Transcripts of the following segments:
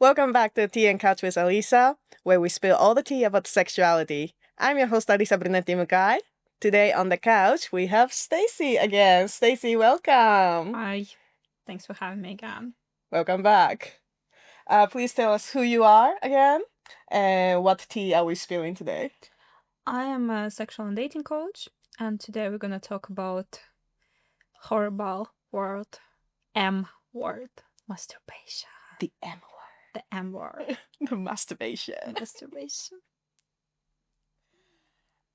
Welcome back to Tea and Couch with Alisa, where we spill all the tea about sexuality. I'm your host, Alisa Brunetti Mukai. Today on the couch, we have Stacy again. Stacy, welcome. Hi, thanks for having me again. Welcome back. Please tell us who you are again and what tea are we spilling today? I am a sexual and dating coach, and today we're gonna talk about horrible word, M word, masturbation. The M word. The M word, The masturbation. masturbation.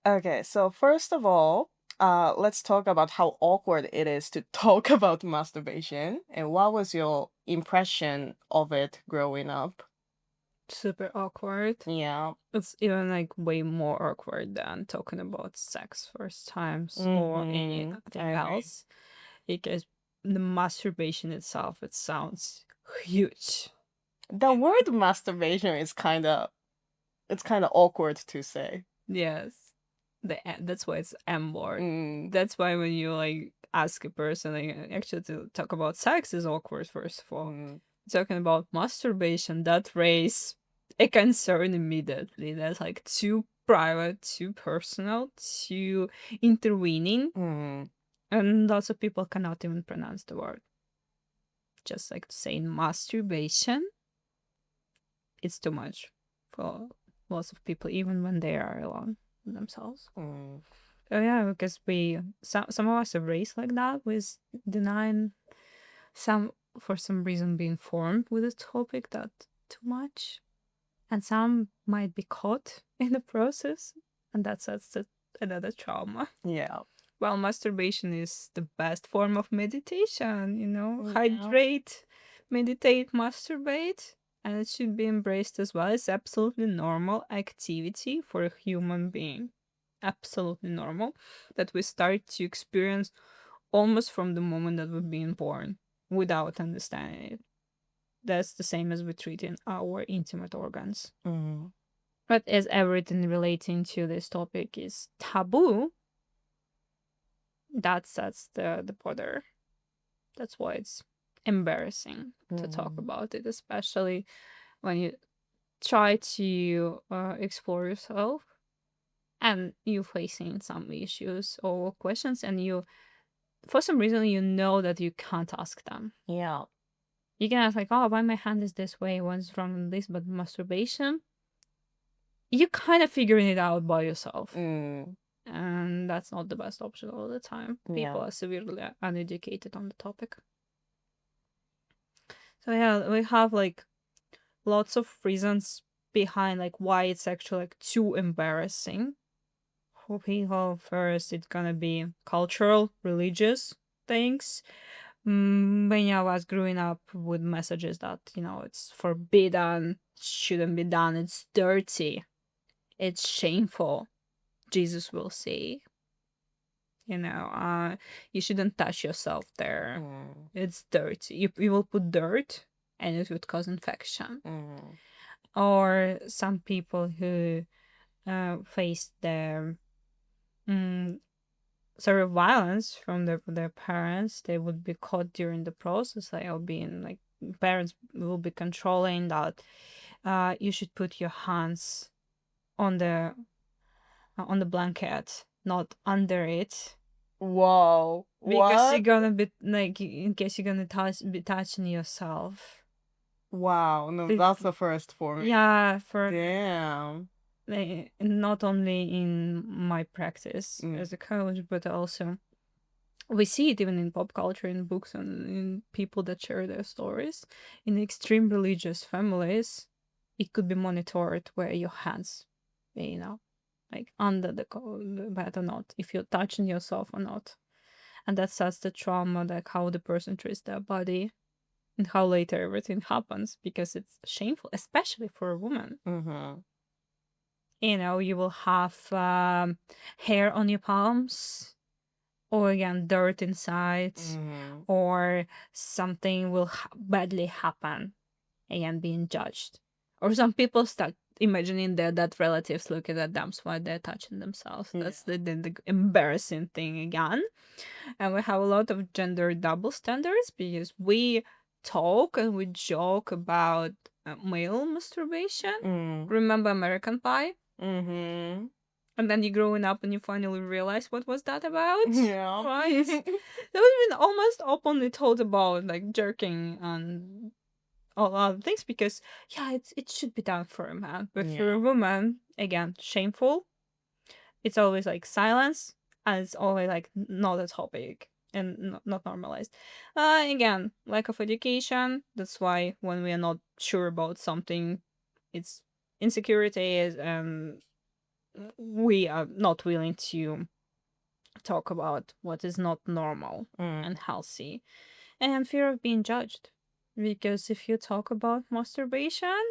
Okay, so first of all, let's talk about how awkward it is to talk about masturbation and what was your impression of it growing up? Super awkward. Yeah. It's even like way more awkward than talking about sex first times or anything I agree. else, because the masturbation itself, it sounds huge. The word masturbation is it's kind of awkward to say. Yes. That's why it's M word. Mm, That's why when you like ask a person like, actually to talk about sex is awkward first of all. mm, Talking about masturbation, that raise a concern immediately. That's like too private, too personal, too intervening, mm. and lots of people cannot even pronounce the word. Just like saying masturbation, it's too much for lots of people, even when they are alone themselves. Mm. Oh yeah, because some of us are raised like that with denying some for some reason being formed with a topic that too much, and some might be caught in the process, and that's another trauma. Yeah. Well, masturbation is the best form of meditation. Yeah. Hydrate, meditate, masturbate, and it should be embraced as well. It's absolutely normal activity for a human being. Absolutely normal that we start to experience almost from the moment that we're being born without understanding it. That's the same as with treating our intimate organs. Mm. But as everything relating to this topic is taboo, that's the border. That's why it's embarrassing to talk about it, especially when you try to explore yourself and you facing some issues or questions, and you for some reason you know that you can't ask them. Yeah. You can ask like, oh, why my hand is this way, what's wrong with this? But masturbation, you kind of figuring it out by yourself. Mm. And that's not the best option all the time. People Yeah. are severely uneducated on the topic. So yeah, we have like lots of reasons behind like why it's actually like too embarrassing for people. First, it's gonna be cultural, religious things. Many of us growing up with messages that it's forbidden, shouldn't be done, it's dirty, it's shameful. Jesus will say, you shouldn't touch yourself there. Mm. It's dirty. You will put dirt, and it would cause infection. Mm. Or some people who face their sort of violence from their parents, they would be caught during the process, like being like parents will be controlling that you should put your hands on the blanket, not under it, Whoa. because you're What? gonna be like in case you're gonna be touching yourself. Wow. No, that's the first for me. Yeah, for Damn. like, not only in my practice as a coach, but also we see it even in pop culture, in books, and in people that share their stories. In extreme religious families, it could be monitored where your hands, like under the bed or not, if you're touching yourself or not. And that starts the trauma, like how the person treats their body and how later everything happens, because it's shameful, especially for a woman. Mm-hmm. You will have hair on your palms, or again dirt inside, Mm-hmm. or something will badly happen, again being judged. Or some people start imagining that relatives looking at them while they're touching themselves. That's the embarrassing thing again. And we have a lot of gender double standards, because we talk and we joke about male masturbation. Mm. Remember American Pie? Mm-hmm. And then you growing up and you finally realize what was that about? Yeah. Right? That was been almost openly told about like jerking and all other things because yeah, it should be done for a man. But for Yeah. a woman, again, shameful. It's always like silence and it's always like not a topic and not normalized. Again, lack of education. That's why when we are not sure about something, it's insecurities and we are not willing to talk about what is not normal Mm. and healthy. And fear of being judged. Because if you talk about masturbation,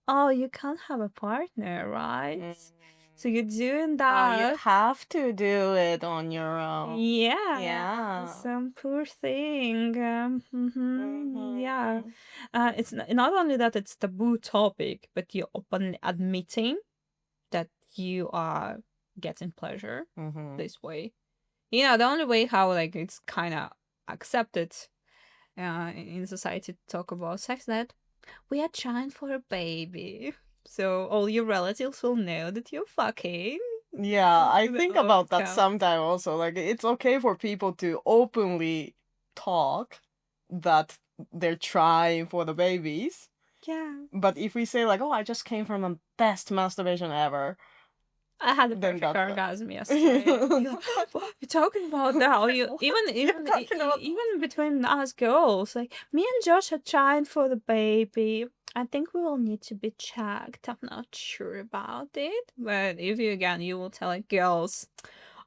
oh, you can't have a partner, right? Mm. So you're doing Oh, you that. have to do it on your own. Yeah, Yeah. some poor thing. Yeah, Mm-hmm. it's not only that it's taboo topic, but you're openly admitting that you are getting pleasure Mm-hmm. this way. The only way how like it's kind of accepted in society to talk about sex that we are trying for a baby. So all your relatives will know that you're fucking. Yeah, I The think about that outcome. sometimes also. Like, it's okay for people to openly talk that they're trying for the babies. Yeah. But if we say, like, oh, I just came from the best masturbation ever, I had a then perfect that's orgasm yesterday. You're like, what you're talking about now? You What even you're even talking about? even between us girls, like me and Josh are trying for the baby. I think we will need to be checked. I'm not sure about it, but if you again, you will tell like girls.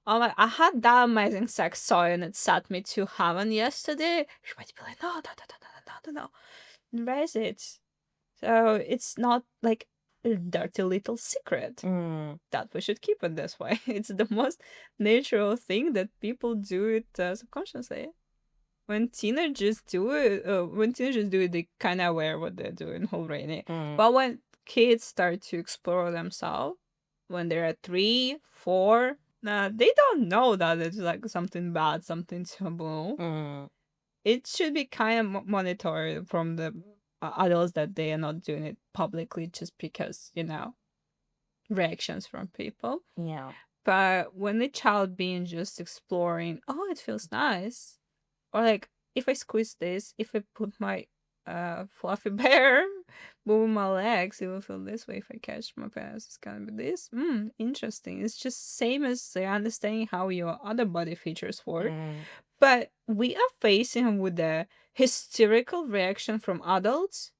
Oh my! I had that amazing sex toy and it sat me to heaven yesterday. You might be like, no, no, no, no, no, no, no, no. Raise it. So it's not like a dirty little secret Mm. that we should keep it this way. It's the most natural thing that people do it subconsciously. When teenagers do it, they kind of aware what they're doing already. Mm. But when kids start to explore themselves, when they're at 3, 4, they don't know that it's like something bad, something taboo. Mm. It should be kind of monitored from the adults that they are not doing it publicly just because, reactions from people. Yeah. But when the child being just exploring, oh, it feels nice, or like if I squeeze this, if I put my fluffy bear moving my legs, it will feel this way. If I catch my penis, it's gonna be this. Interesting. It's just same as understanding how your other body features work. Mm. But we are facing with the hysterical reaction from adults,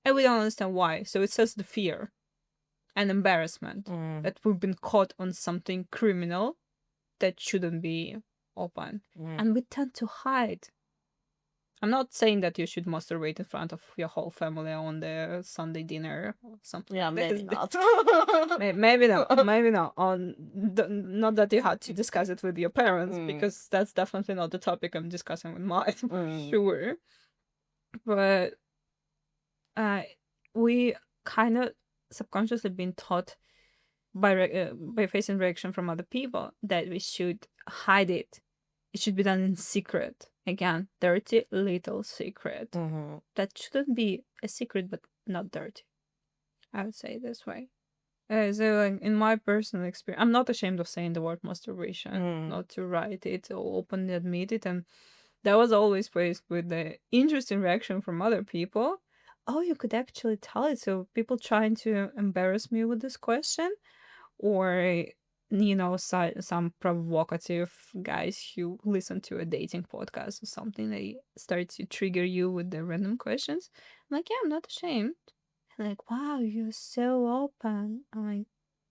and we don't understand why. So it says the fear and embarrassment Mm. that we've been caught on something criminal that shouldn't be open. Mm. And we tend to hide. I'm not saying that you should masturbate in front of your whole family on the Sunday dinner or something. Yeah, maybe not. Maybe not. Maybe not. Not that you had to discuss it with your parents, Mm. because that's definitely not the topic I'm discussing with mine, for Mm. sure. But we kind of subconsciously been taught by facing reaction from other people that we should hide it. It should be done in secret. Again, dirty little secret. Mm-hmm. That shouldn't be a secret, but not dirty. I would say it this way. So, like, in my personal experience, I'm not ashamed of saying the word masturbation, not to write it or openly admit it. And that was always faced with the interesting reaction from other people. Oh, you could actually tell it. So, people trying to embarrass me with this question, or some provocative guys who listen to a dating podcast or something, they start to trigger you with the random questions. I'm like, yeah, I'm not ashamed. Like, wow, you're so open. I'm like,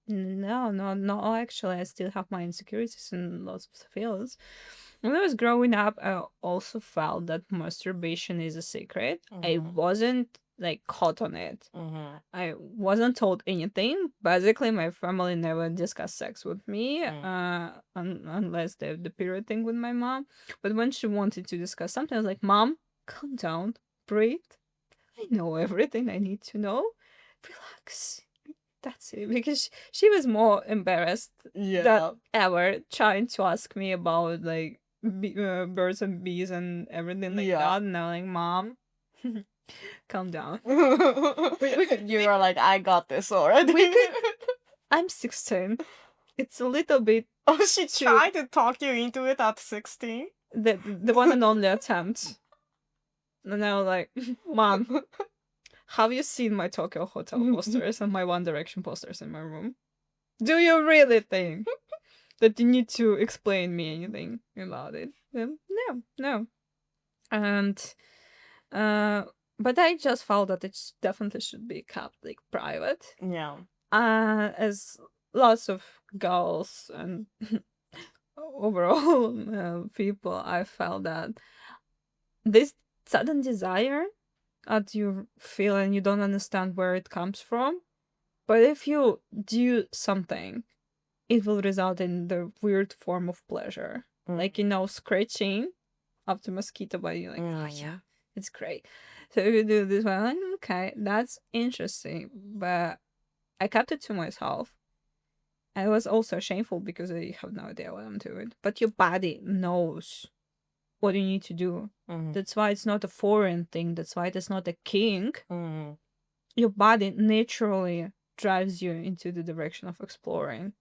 no, no, no, actually I still have my insecurities in lots of fields. When I was growing up, I also felt that masturbation is a secret. I wasn't like caught on it. I wasn't told anything. Basically, my family never discussed sex with me, unless the period thing with my mom. But when she wanted to discuss something, I was like, Mom, calm down, breathe. I know everything I need to know. Relax. That's it. Because she was more embarrassed than ever trying to ask me about like birds and bees and everything like that. And I'm like, Mom, Calm down. You are like, I got this already. We could. I'm 16. It's a little bit. Oh, she too- tried to talk you into it at 16? the one and only attempt. And now, like, Mom, have you seen my Tokyo Hotel posters and my One Direction posters in my room? Do you really think that you need to explain me anything about it? No. And, but I just felt that it definitely should be kept, like, private. Yeah. As lots of girls and overall people, I felt that this sudden desire that you feel and you don't understand where it comes from, but if you do something, it will result in the weird form of pleasure, like scratching after mosquito bite. You're like, oh yeah, it's great. So if you do this one, like, okay, that's interesting, but I kept it to myself. I was also shameful because I have no idea what I'm doing. But your body knows what you need to do. That's why it's not a foreign thing. That's why it's not a kink. Your body naturally drives you into the direction of exploring.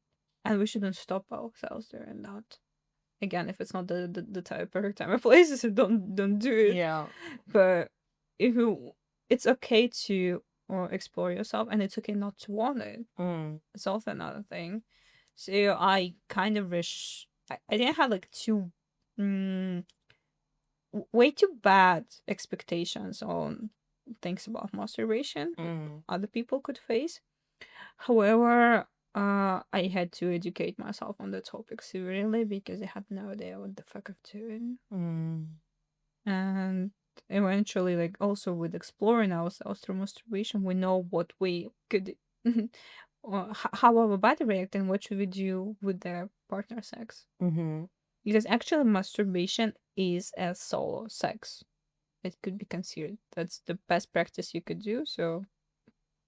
And we shouldn't stop ourselves doing that. Again, if it's not the perfect time or place, so don't do it. Yeah. But if it's okay to explore yourself, and it's okay not to want it. It's also another thing. So I kind of wish I didn't have like way too bad expectations on things about masturbation other people could face. However, I had to educate myself on the topic severely because I had no idea what the fuck I'm doing. And eventually, like, also with exploring ourselves through masturbation, we know what we could how our body react and what should we do with their partner sex. Because actually masturbation is a solo sex. It could be considered. That's the best practice you could do. So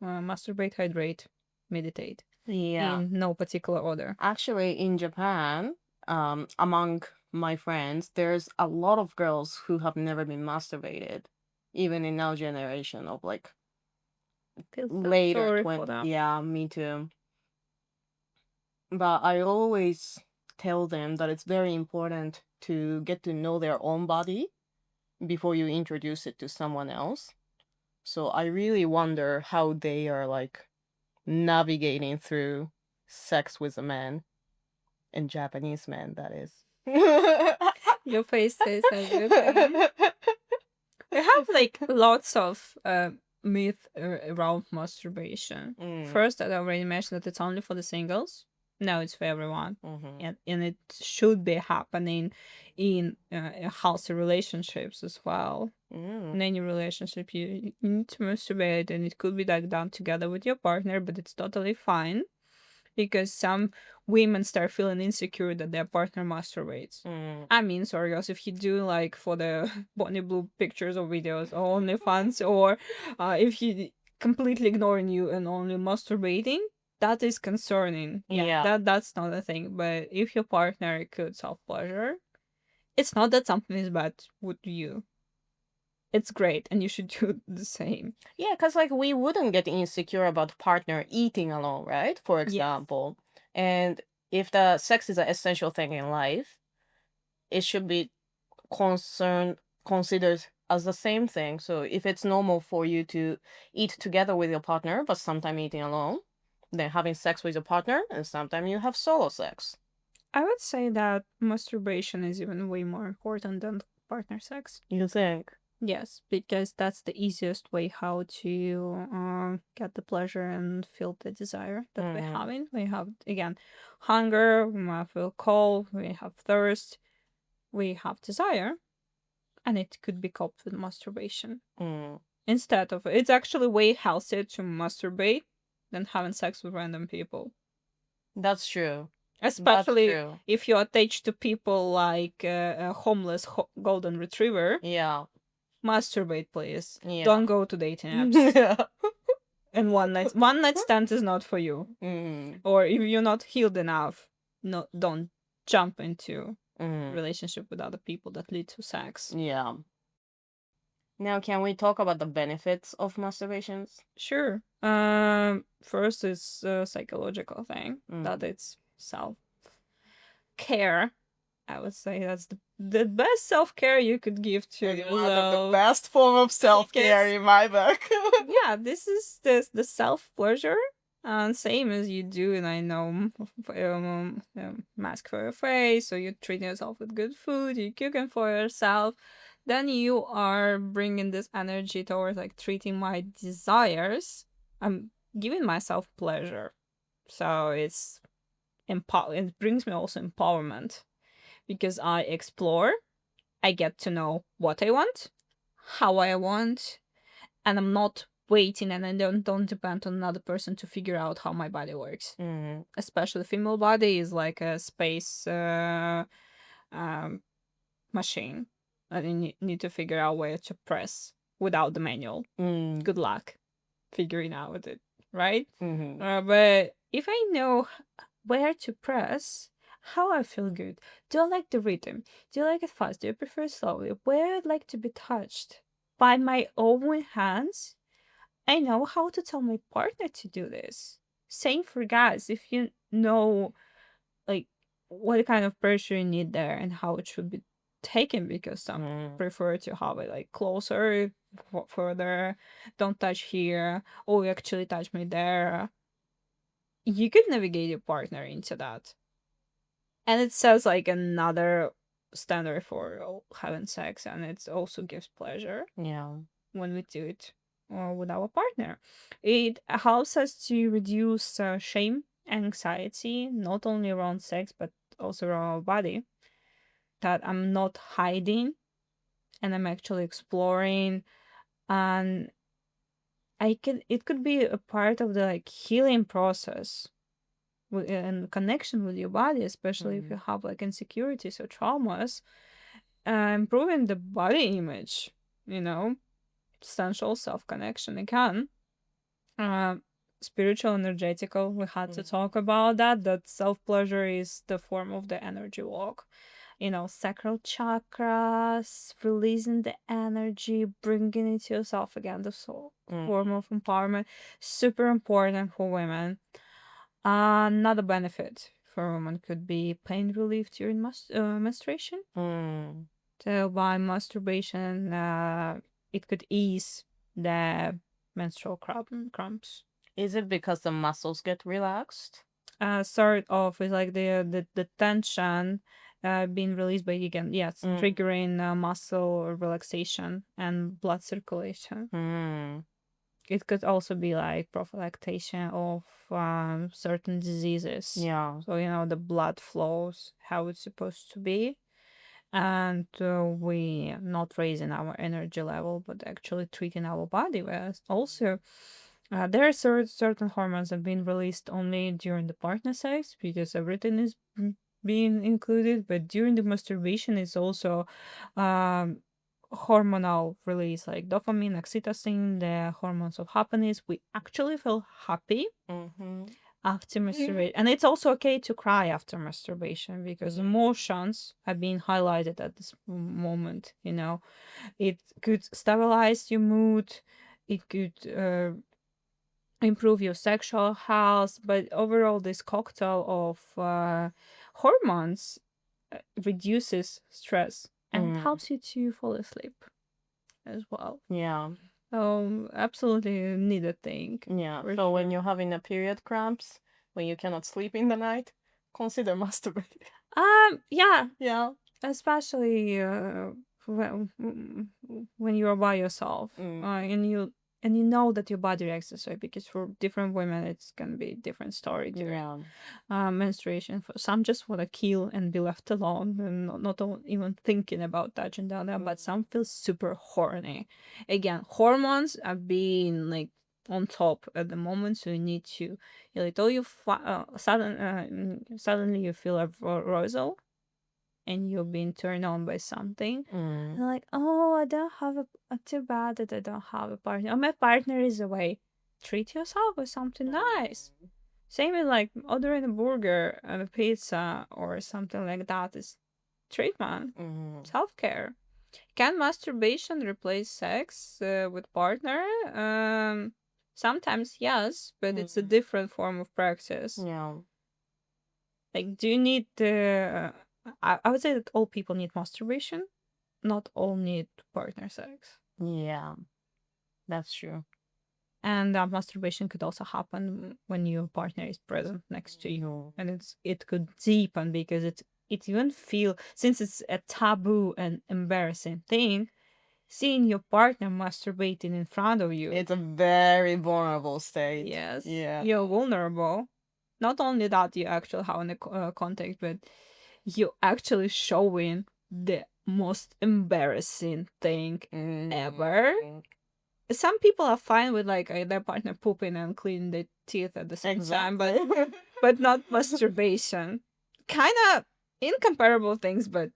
masturbate, hydrate, meditate. Yeah. In no particular order. Actually, in Japan, among my friends, there's a lot of girls who have never been masturbated, even in our generation of like later 20. Yeah, me too. But I always tell them that it's very important to get to know their own body before you introduce it to someone else. So I really wonder how they are like navigating through sex with a man, and Japanese men, that is. Your face says everything. We have like lots of myth around masturbation. First, I already mentioned that it's only for the singles. No, it's for everyone, and it should be happening in healthy relationships as well. In any relationship, you need to masturbate, and it could be like done together with your partner, but it's totally fine. Because some women start feeling insecure that their partner masturbates. I mean, sorry guys, if you do like for the Bonnie Blue pictures or videos or OnlyFans, or if he completely ignoring you and only masturbating, that is concerning. Yeah. That's not a thing. But if your partner could self-pleasure, it's not that something is bad with you. It's great, and you should do the same. Yeah, because like we wouldn't get insecure about partner eating alone, right? For example. Yes. And if the sex is an essential thing in life, it should be considered as the same thing. So if it's normal for you to eat together with your partner, but sometimes eating alone, then having sex with your partner, and sometimes you have solo sex. I would say that masturbation is even way more important than partner sex. You think? Yes, because that's the easiest way how to get the pleasure and feel the desire that we're having. We have, again, hunger, we might feel cold, we have thirst, we have desire, and it could be coped with masturbation. Instead of, it's actually way healthier to masturbate than having sex with random people. That's true. Especially if you're attached to people like a homeless golden retriever. Yeah. Masturbate, please. Yeah. Don't go to dating apps. And one night stand is not for you. Or if you're not healed enough, don't jump into relationship with other people that lead to sex. Yeah. Now, can we talk about the benefits of masturbations? Sure. First is a psychological thing that it's self care. I would say that's the best self care you could give to And one of the yourself. best form of self-care in my book. Yeah, this is the self pleasure, and same as you do, and I know mask for your face, so you're treating yourself with good food, you're cooking for yourself, then you are bringing this energy towards like treating my desires. I'm giving myself pleasure, so it brings me also empowerment because I explore, I get to know what I want, how I want, and I'm not waiting and I don't depend on another person to figure out how my body works. Especially female body is like a space um, machine. And you need to figure out where to press without the manual. Good luck figuring out it, right? But if I know where to press, how I feel good. Do I like the rhythm? Do you like it fast? Do you prefer slowly? Where I'd like to be touched? By my own hands? I know how to tell my partner to do this. Same for guys. If you know, like, what kind of pressure you need there and how it should be taken, because some prefer to have it like closer, further, don't touch here, oh, you actually touch me there. You could navigate your partner into that. And it sets like another standard for having sex, and it also gives pleasure. Yeah. When we do it with our partner. It helps us to reduce shame, anxiety, not only around sex, but also around our body. That I'm not hiding and I'm actually exploring. And it could be a part of the like healing process and connection with your body, especially if you have like insecurities or traumas, improving the body image, essential self connection again. uh, Spiritual, energetical, we had to talk about that self-pleasure is the form of the energy walk, sacral chakras, releasing the energy, bringing it to yourself again, the soul form of empowerment, super important for women. Another benefit for women could be pain relief during menstruation. So by masturbation, it could ease the menstrual cramps. Is it because the muscles get relaxed? Sort of is like the tension being released by again, yes, triggering muscle relaxation and blood circulation. It could also be like prophylactation of certain diseases. Yeah. So the blood flows how it's supposed to be, and we not raising our energy level but actually treating our body well. Also there are certain hormones that have been released only during the partner sex because everything is being included, but during the masturbation it's also um, hormonal release like dopamine, oxytocin, the hormones of happiness. We actually feel happy after masturbation, and it's also okay to cry after masturbation because emotions have been highlighted at this moment. It could stabilize your mood, it could improve your sexual health, but overall this cocktail of hormones reduces stress and helps you to fall asleep as well. Yeah. Absolutely needed thing. Yeah. So when you're having a period cramps, when you cannot sleep in the night, consider masturbating. Yeah, Yeah. especially when you are by yourself, and you know that your body reacts this way, because for different women it's gonna be a different story during menstruation. For some just want to kill and be left alone and not even thinking about touching down there, but some feel super horny. Again, hormones are being like on top at the moment, so you need to, like, oh, suddenly you feel arousal and you're being turned on by something. And like, oh, I don't have too bad that I don't have a partner. Oh, my partner is away. Treat yourself with something nice. Same with like ordering a burger and a pizza or something like that is treatment, self care. Can masturbation replace sex with partner? Sometimes yes, but it's a different form of practice. Yeah. Like, do you need the? I would say that all people need masturbation. Not all need partner sex. Yeah. That's true. And masturbation could also happen when your partner is present next to you, and it could deepen because it even feel, since it's a taboo and embarrassing thing, seeing your partner masturbating in front of you. It's a very vulnerable state. Yes, Yeah. you're vulnerable. Not only that, you actually have a contact, but you actually showing the most embarrassing thing ever. Some people are fine with like their partner pooping and cleaning their teeth at the same time, but not masturbation. Kind of incomparable things, but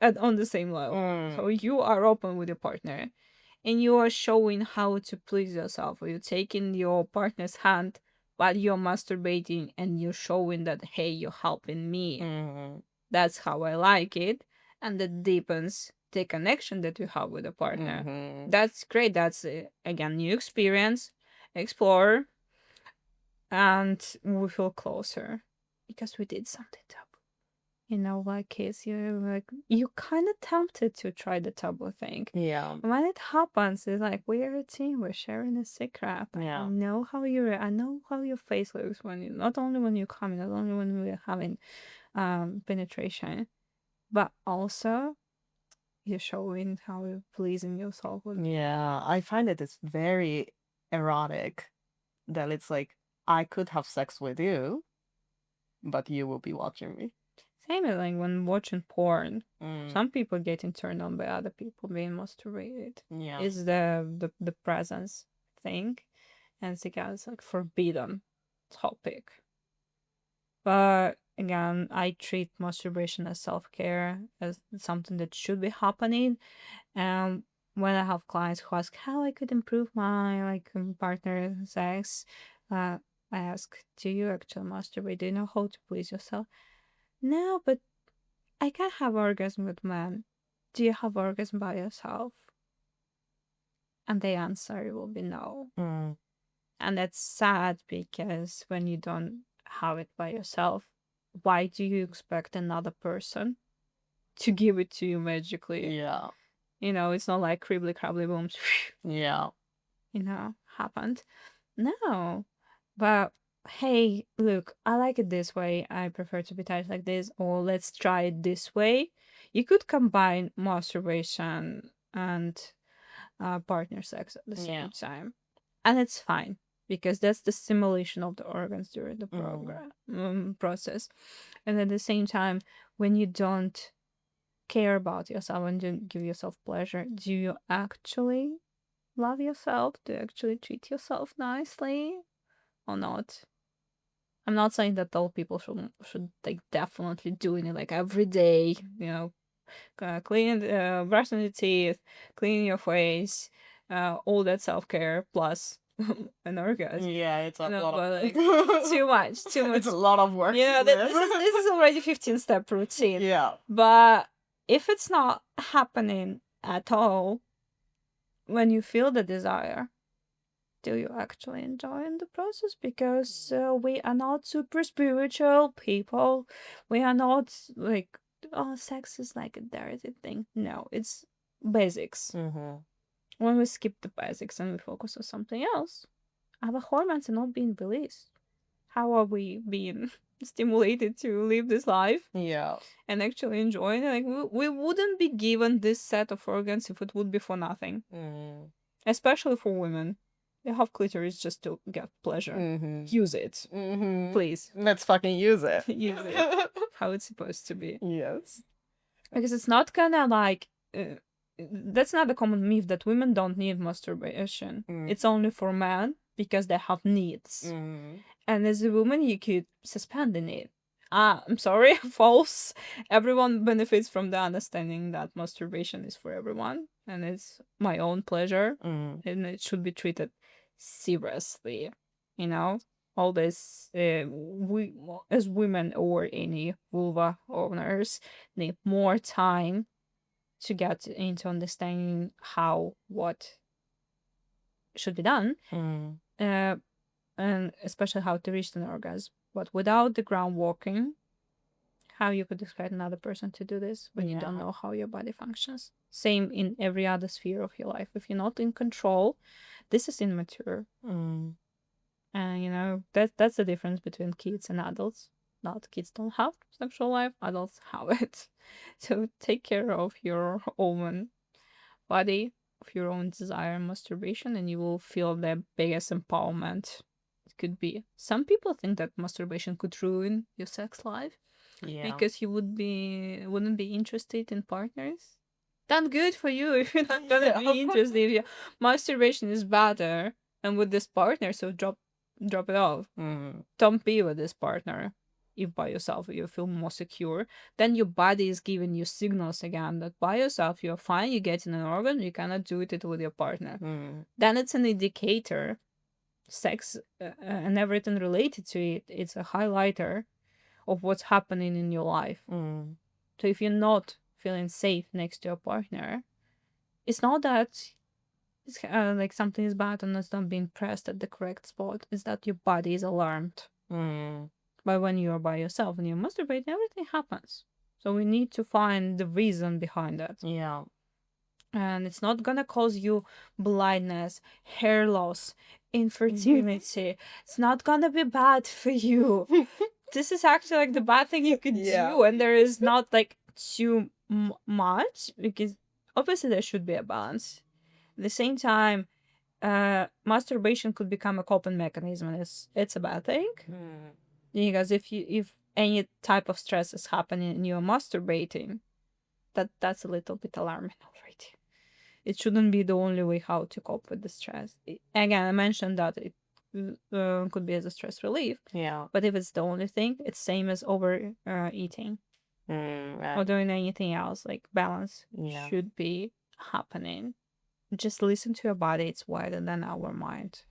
on the same level. So you are open with your partner, and you are showing how to please yourself. Or you're taking your partner's hand while you're masturbating, and you're showing that, hey, you're helping me. That's how I like it, and that deepens the connection that you have with the partner. That's great. That's again new experience, explore, and we feel closer because we did something taboo. Like kids, you kind of tempted to try the taboo thing. Yeah. When it happens, it's like we're a team. We're sharing a secret. Yeah. I know how your face looks when you, not only when you come, not only when we're having penetration, but also you're showing how you're pleasing yourself with. Yeah. I find it's very erotic that it's like I could have sex with you, but you will be watching me. Same as like when watching porn. Some people getting turned on by other people being masturbated. Yeah. It's the presence thing, and it's like forbidden topic. But again, I treat masturbation as self-care, as something that should be happening. And when I have clients who ask how I could improve my partner sex, I ask, do you actually masturbate? Do you know how to please yourself? No, but I can have orgasm with men. Do you have orgasm by yourself? And the answer will be no. And that's sad because when you don't have it by yourself, why do you expect another person to give it to you magically? Yeah. It's not like cribbly crabbly boom. Yeah. Happened. No. But hey, look, I like it this way. I prefer to be tied like this, or let's try it this way. You could combine masturbation and partner sex at the same time. And it's fine because that's the stimulation of the organs during the process. And at the same time, when you don't care about yourself and don't give yourself pleasure, do you actually love yourself? Do you actually treat yourself nicely or not? I'm not saying that all people should like definitely doing it like every day, clean, brushing your teeth, cleaning your face, all that self care plus an orgasm. Yeah, it's a lot of like, too much, too much. It's a lot of work. This is already 15-step routine. Yeah. But if it's not happening at all, when you feel the desire, do you actually enjoy in the process? Because we are not super spiritual people. We are not like, oh, sex is like a dirty thing. No, it's basics. When we skip the basics and we focus on something else, our hormones are not being released. How are we being stimulated to live this life? Yeah. And actually enjoy it? Like, we wouldn't be given this set of organs if it would be for nothing. Especially for women. They have clitoris just to get pleasure. Use it. Please. Let's fucking use it. Use it. How it's supposed to be. Yes. Because it's not kinda like that's not a common myth that women don't need masturbation. It's only for men because they have needs. And as a woman, you could suspend the need. I'm sorry, false. Everyone benefits from the understanding that masturbation is for everyone and it's my own pleasure and it should be treated seriously. All this, we as women or any vulva owners need more time to get into understanding how what should be done, uh, and especially how to reach an orgasm. But without the ground walking, how you could expect another person to do this when you don't know how your body functions? Same in every other sphere of your life. If you're not in control, this is immature. And you know that's the difference between kids and adults. Not kids don't have sexual life, adults have it. So take care of your own body, of your own desire and masturbation, and you will feel the biggest empowerment it could be. Some people think that masturbation could ruin your sex life because you wouldn't be interested in partners. Then good for you if you're not gonna be interested. If your masturbation is better and with this partner, so drop it off. Don't be with this partner. If by yourself you feel more secure, then your body is giving you signals again that by yourself you're fine, you're getting an organ, you cannot do it with your partner. Then it's an indicator. Sex and everything related to it, it's a highlighter of what's happening in your life. So if you're not feeling safe next to your partner, it's not that it's like something is bad and it's not being pressed at the correct spot. It's that your body is alarmed. But when you're by yourself and you masturbate, everything happens. So we need to find the reason behind that. And it's not gonna cause you blindness, hair loss, infertility. It's not gonna be bad for you. This is actually like the bad thing you could do, and there is not like too much, because obviously there should be a balance. At the same time, masturbation could become a coping mechanism, and it's a bad thing. Because if any type of stress is happening and you're masturbating, that's a little bit alarming already. It shouldn't be the only way how to cope with the stress. Again, I mentioned that it could be as a stress relief. But if it's the only thing, it's same as over eating or doing anything else. Like balance should be happening. Just listen to your body. It's wider than our mind.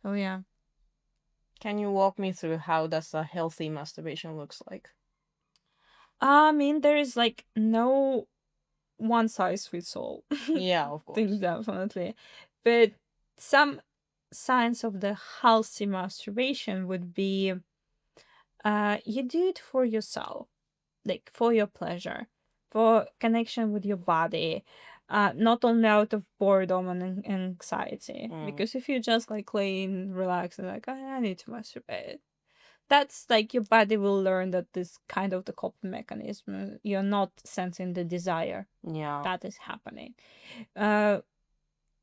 Oh yeah. Can you walk me through how does a healthy masturbation looks like? I mean, there is like no one size fits all. Of course. Things definitely. But some signs of the healthy masturbation would be you do it for yourself, like for your pleasure, for connection with your body, not only out of boredom and anxiety. Because if you just like laying relaxed and like, "Oh, I need to masturbate," that's like your body will learn that this kind of the coping mechanism. You're not sensing the desire that is happening.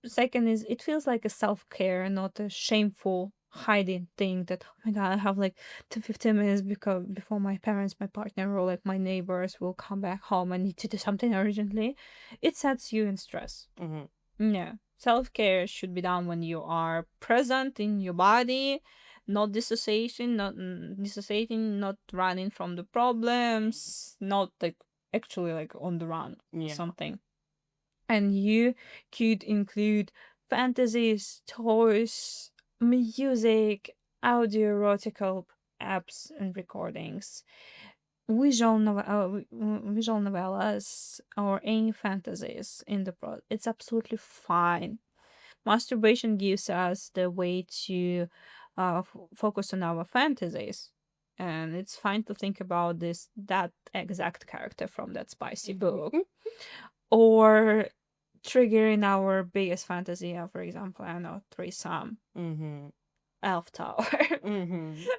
Second is it feels like a self-care, not a shameful hiding thing that, oh my god, I have like 15 minutes because before my parents, my partner, or like my neighbors will come back home. I need to do something urgently. It sets you in stress. Yeah. Self-care should be done when you are present in your body, not dissociating, not running from the problems, not like actually like on the run something. And you could include fantasies, toys, music, audio erotical apps and recordings, visual novellas, or any fantasies in the pro. It's absolutely fine. Masturbation gives us the way to focus on our fantasies. And it's fine to think about that exact character from that spicy book. Or triggering our biggest fantasy, for example, I don't know, threesome, elf tower,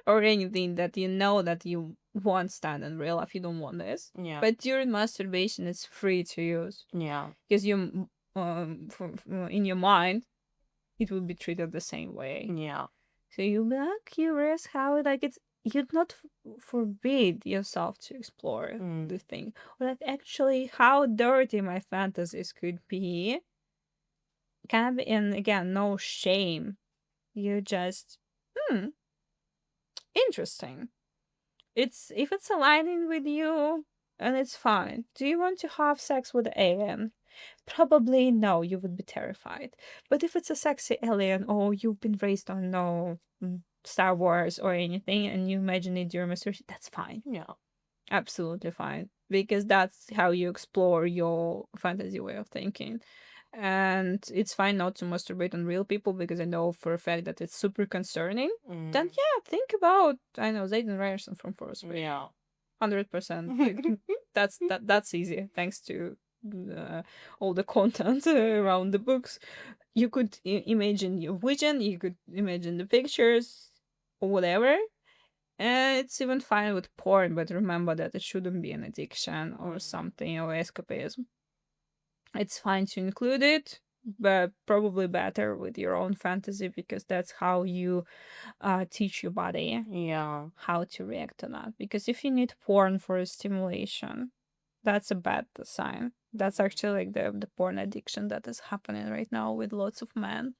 or anything that you know that you won't stand in real life. You don't want this. But during masturbation, it's free to use. Because you, in your mind, it will be treated the same way. So you'll be like curious how like it's you'd not forbid yourself to explore the thing, or like actually how dirty my fantasies could be. Can be, and again, no shame. You just interesting. It's if it's aligning with you, and it's fine. Do you want to have sex with an alien? Probably no, you would be terrified. But if it's a sexy alien, or you've been raised on no Star Wars or anything, and you imagine it during masturbation, that's fine. Absolutely fine. because that's how you explore your fantasy way of thinking. And it's fine not to masturbate on real people because I know for a fact that it's super concerning. Then yeah, think about, I know, Zayden Ryerson from Force Grade. Yeah. 100%. That's easy thanks to all the content around the books. You could imagine your vision, you could imagine the pictures or whatever. And it's even fine with porn, but remember that it shouldn't be an addiction or something or escapism. It's fine to include it, but probably better with your own fantasy because that's how you teach your body Yeah. how to react to that. Because if you need porn for a stimulation, that's a bad sign. That's actually like the porn addiction that is happening right now with lots of men,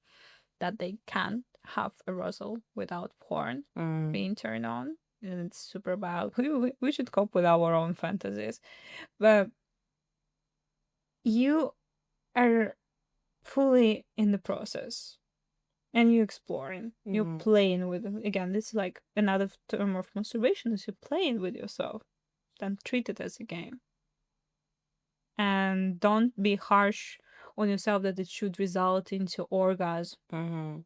that they can't have arousal without porn being turned on. And it's super bad. We should cope with our own fantasies. But you are fully in the process and you're exploring, you're playing with them. Again, this is like another term of masturbation is you're playing with yourself. Then treat it as a game. And don't be harsh on yourself that it should result into orgasm.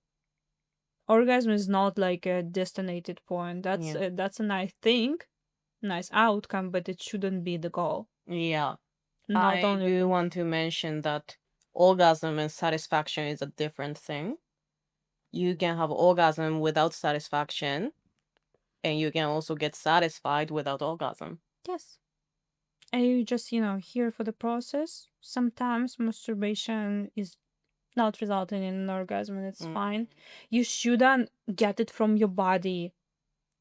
Orgasm is not like a destinated point. That's a nice thing, nice outcome, but it shouldn't be the goal. Yeah. Not I only do want to mention that orgasm and satisfaction is a different thing. You can have orgasm without satisfaction, and you can also get satisfied without orgasm. yes. And you just, here for the process. Sometimes masturbation is not resulting in an orgasm and it's fine. You shouldn't get it from your body.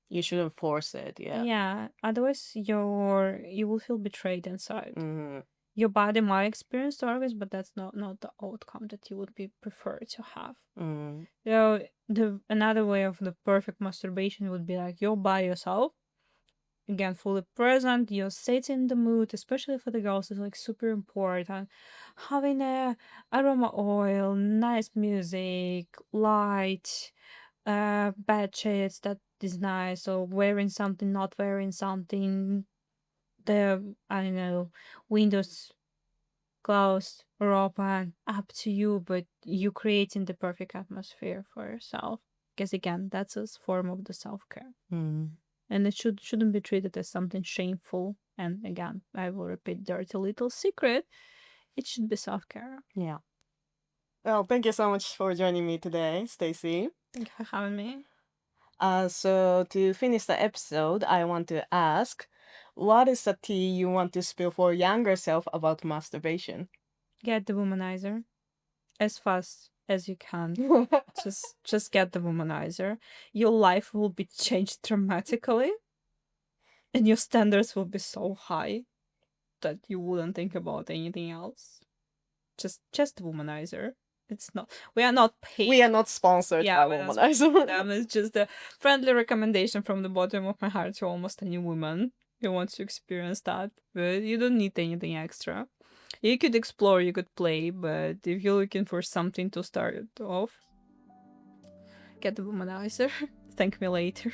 You shouldn't force it, yeah. Yeah, otherwise you will feel betrayed inside. Your body might experience the orgasm, but that's not the outcome that you would be prefer to have. So another way of the perfect masturbation would be like you're by yourself, again fully present, you're setting the mood, especially for the girls is like super important. Having a aroma oil, nice music, light, bed sheets that is nice, or wearing something, not wearing something, the I don't know, windows closed or open, up to you, but you creating the perfect atmosphere for yourself. Because again, that's a form of the self-care. And it shouldn't be treated as something shameful. And again, I will repeat, dirty little secret. It should be self-care. Yeah. Well, thank you so much for joining me today, Stacy. Thank you for having me. So to finish the episode, I want to ask, what is the tea you want to spill for younger self about masturbation? Get the womanizer as fast as you can. just get the womanizer. Your life will be changed dramatically, and your standards will be so high that you wouldn't think about anything else. Just the womanizer. It's not. We are not paid. We are not sponsored by Womanizer. It's just a friendly recommendation from the bottom of my heart to almost any woman who wants to experience that. But you don't need anything extra. You could explore, you could play, but if you're looking for something to start off, get the womanizer. Thank me later.